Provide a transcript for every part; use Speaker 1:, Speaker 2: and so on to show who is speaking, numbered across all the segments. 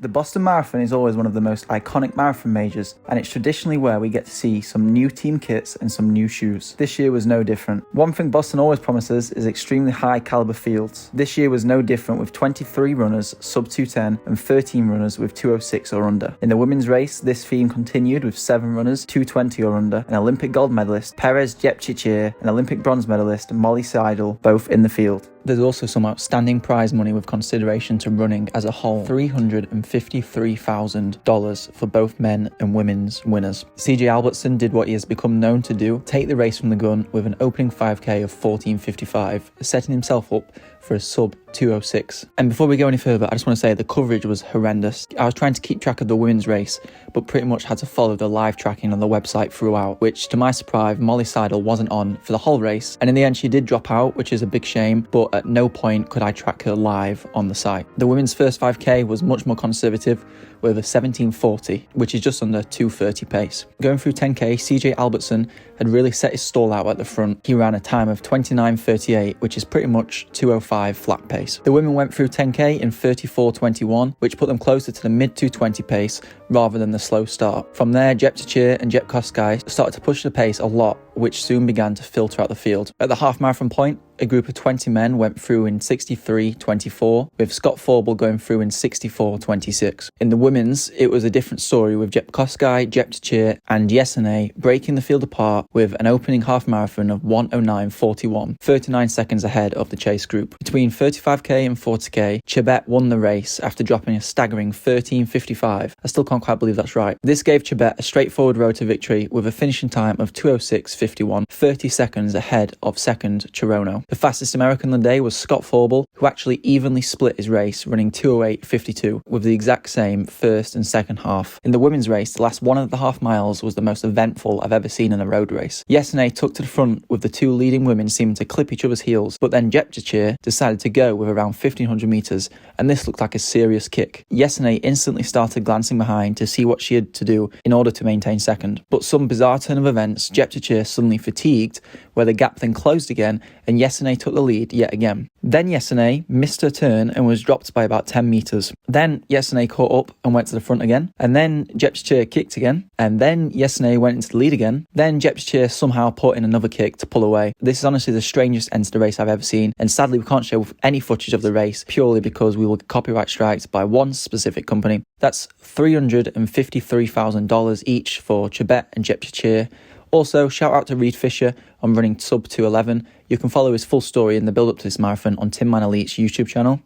Speaker 1: The Boston Marathon is always one of the most iconic marathon majors, and it's traditionally where we get to see some new team kits and some new shoes. This year was no different. One thing Boston always promises is extremely high caliber fields. This year was no different, with 23 runners sub 210 and 13 runners with 206 or under. In the women's race, this theme continued with 7 runners 220 or under, an Olympic gold medalist, Peres Jepchirchir, and Olympic bronze medalist, Molly Seidel, both in the field. There's also some outstanding prize money with consideration to running as a whole, $353,000 for both men and women's winners. CJ Albertson did what he has become known to do, take the race from the gun with an opening 5k of 14:55, setting himself up for a sub 206. And before we go any further, I just want to say the coverage was horrendous. I was trying to keep track of the women's race, but pretty much had to follow the live tracking on the website throughout, which to my surprise, Molly Seidel wasn't on for the whole race. And in the end, she did drop out, which is a big shame, but at no point could I track her live on the site. The women's first 5k was much more conservative, with a 17:40, which is just under 2:30 pace. Going through 10k, CJ Albertson had really set his stall out at the front. He ran a time of 29:38, which is pretty much 2:05 flat pace. The women went through 10k in 34:21, which put them closer to the mid 2:20 pace rather than the slow start. From there, Jepchirchir and Jepchirchir started to push the pace a lot, which soon began to filter out the field. At the half marathon point, a group of 20 men went through in 63:24, with Scott Forbel going through in 64:26. In the women's, it was a different story, with Jepchirchir, Jepchirchir and Shalane breaking the field apart with an opening half marathon of 1:09:41, 39 seconds ahead of the chase group. Between 35k and 40k, Chebet won the race after dropping a staggering 13:55. I still can't quite believe that's right. This gave Chebet a straightforward road to victory with a finishing time of 2:06:51, 30 seconds ahead of second Chirono. The fastest American on the day was Scott Forbel, who actually evenly split his race, running 2:08:52, with the exact same first and second half. In the women's race, the last 1.5 miles was the most eventful I've ever seen in a road race. Shalane took to the front, with the two leading women seeming to clip each other's heels, but then Jepchirchir decided to go with around 1,500 metres, and this looked like a serious kick. Shalane instantly started glancing behind to see what she had to do in order to maintain second, but some bizarre turn of events, Jepchirchir suddenly fatigued, where the gap then closed again, and Shalane took the lead yet again. Then Shalane missed her turn and was dropped by about 10 metres. Then Shalane caught up and went to the front again, and then Jepchirchir kicked again, and then Shalane went into the lead again. Then Jepchirchir somehow put in another kick to pull away. This is honestly the strangest end to the race I've ever seen, and sadly we can't show any footage of the race purely because we will get copyright striked by one specific company. That's $353,000 each for Chebet and Jepchirchir. Also, shout out to Reed Fisher on running sub 2:11. You can follow his full story in the build up to this marathon on Tim Man Elite's YouTube channel.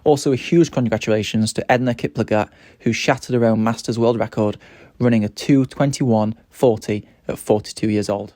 Speaker 1: Also, a huge congratulations to Edna Kiplagat, who shattered her own Masters world record, running a 2:21:40 at 42 years old.